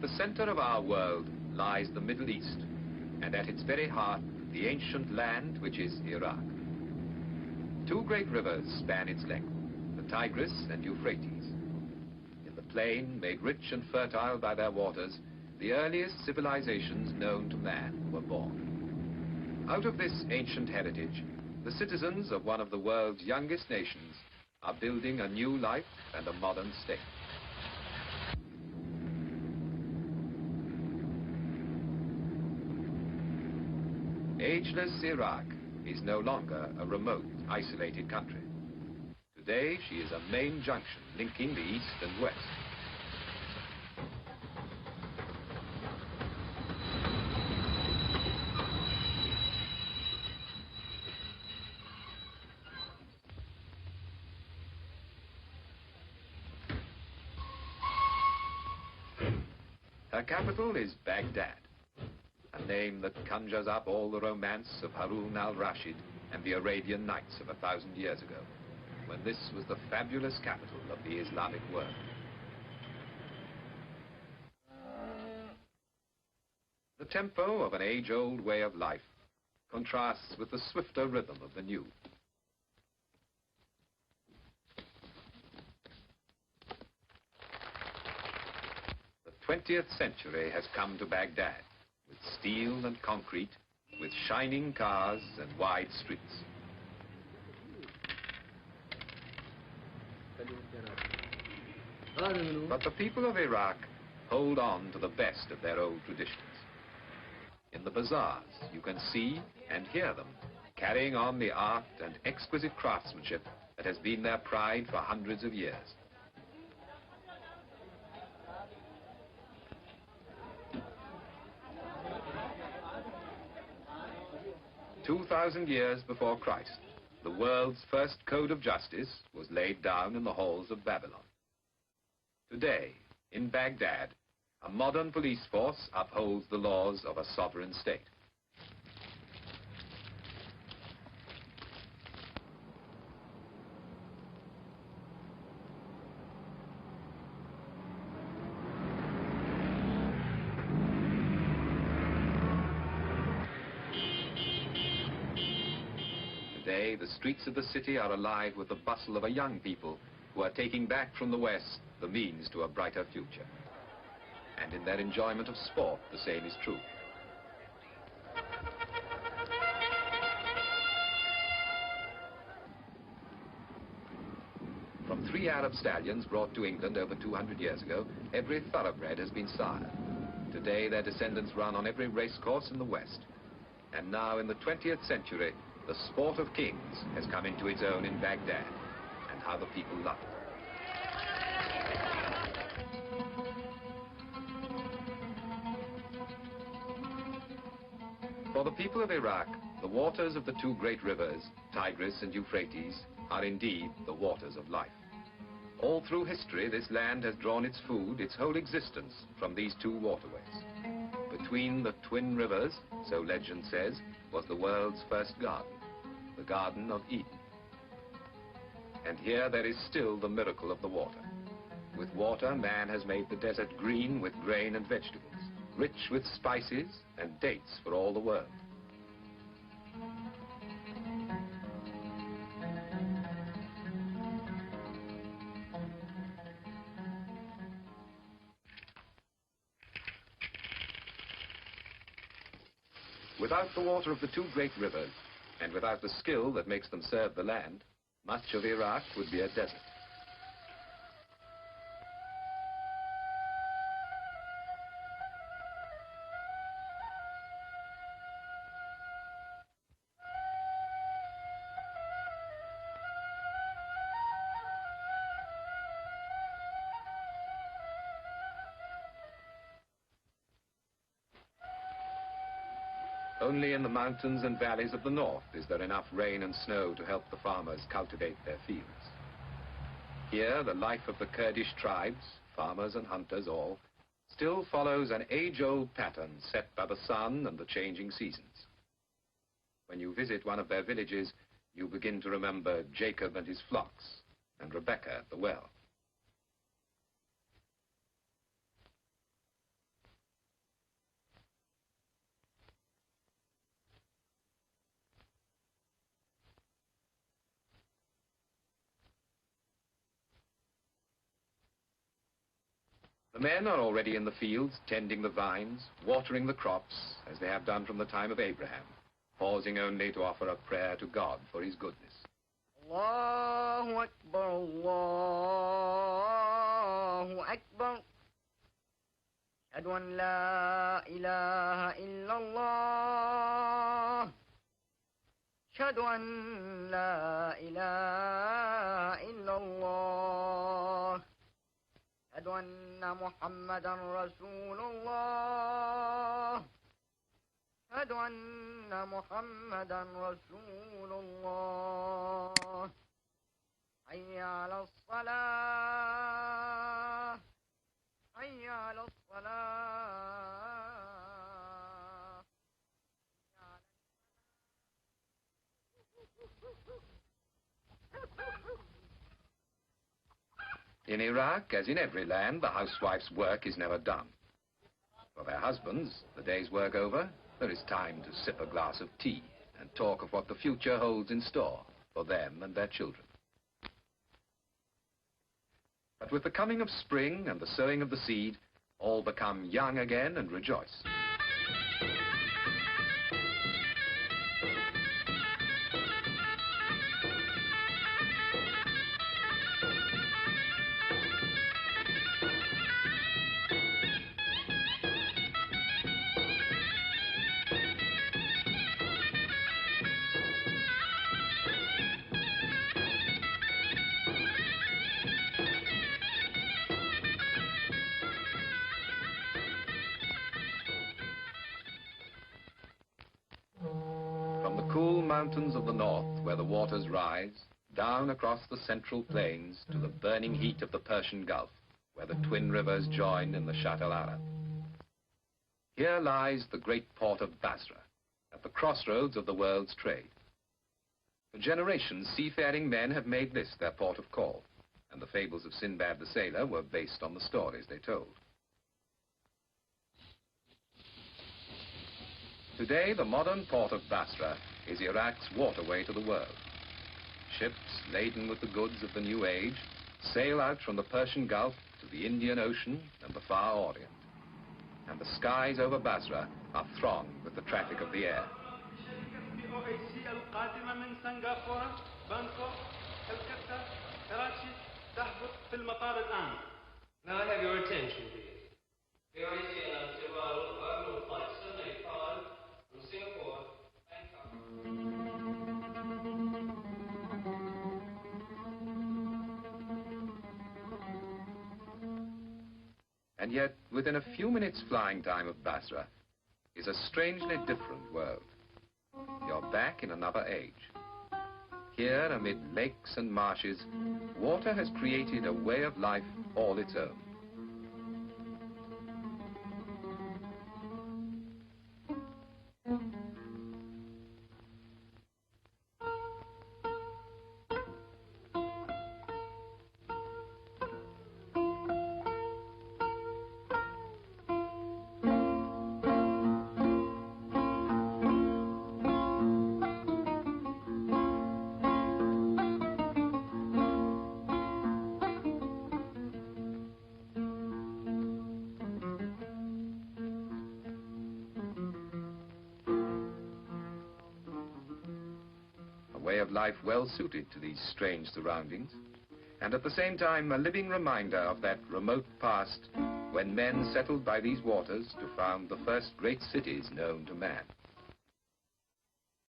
At the center of our world lies the Middle East, and at its very heart, the ancient land which is Iraq. Two great rivers span its length, the Tigris and Euphrates. In the plain, made rich and fertile by their waters, the earliest civilizations known to man were born. Out of this ancient heritage, the citizens of one of the world's youngest nations are building a new life and a modern state. Ageless Iraq is no longer a remote, isolated country. Today, she is a main junction linking the East and West. Her capital is Baghdad, a name that conjures up all the romance of Harun al-Rashid and the Arabian Nights of 1,000 years ago, when this was the fabulous capital of the Islamic world. The tempo of an age-old way of life contrasts with the swifter rhythm of the new. The 20th century has come to Baghdad, with steel and concrete, with shining cars and wide streets. But the people of Iraq hold on to the best of their old traditions. In the bazaars, you can see and hear them carrying on the art and exquisite craftsmanship that has been their pride for hundreds of years. 2,000 years before Christ, the world's first code of justice was laid down in the halls of Babylon. Today, in Baghdad, a modern police force upholds the laws of a sovereign state. Today, the streets of the city are alive with the bustle of a young people who are taking back from the West the means to a brighter future. And in their enjoyment of sport, the same is true. From 3 Arab stallions brought to England over 200 years ago, every thoroughbred has been sired. Today, their descendants run on every racecourse in the West. And now, in the 20th century, the sport of kings has come into its own in Baghdad, and how the people love it. For the people of Iraq, the waters of the two great rivers, Tigris and Euphrates, are indeed the waters of life. All through history, this land has drawn its food, its whole existence, from these two waterways. Between the twin rivers, so legend says, was the world's first garden, the Garden of Eden. And here there is still the miracle of the water. With water, man has made the desert green with grain and vegetables, rich with spices and dates for all the world. Without the water of the two great rivers, and without the skill that makes them serve the land, much of Iraq would be a desert. Only in the mountains and valleys of the north is there enough rain and snow to help the farmers cultivate their fields. Here, the life of the Kurdish tribes, farmers and hunters all, still follows an age-old pattern set by the sun and the changing seasons. When you visit one of their villages, you begin to remember Jacob and his flocks, and Rebecca at the well. The men are already in the fields, tending the vines, watering the crops, as they have done from the time of Abraham, pausing only to offer a prayer to God for his goodness. Allahu Akbar, Allahu Akbar. Ashhadu an la ilaha illallah. Ashhadu an la ilaha illallah. Ashhadu anna Muhammadan Rasulullah. أشهد أن محمدا رسول الله. حي على الصلاة، حي على الصلاة. In Iraq, as in every land, the housewife's work is never done. For their husbands, the day's work over, there is time to sip a glass of tea and talk of what the future holds in store for them and their children. But with the coming of spring and the sowing of the seed, all become young again and rejoice. From the cool mountains of the north, where the waters rise, down across the central plains to the burning heat of the Persian Gulf, where the twin rivers join in the Shatt al-Arab. Here lies the great port of Basra, at the crossroads of the world's trade. For generations, seafaring men have made this their port of call, and the fables of Sinbad the sailor were based on the stories they told. Today, the modern port of Basra is Iraq's waterway to the world. Ships laden with the goods of the new age sail out from the Persian Gulf to the Indian Ocean and the Far Orient. And the skies over Basra are thronged with the traffic of the air. Now I have your attention, please. And yet, within a few minutes' flying time of Basra is a strangely different world. You're back in another age. Here, amid lakes and marshes, water has created a way of life all its own. A way of life well suited to these strange surroundings, and at the same time a living reminder of that remote past when men settled by these waters to found the first great cities known to man.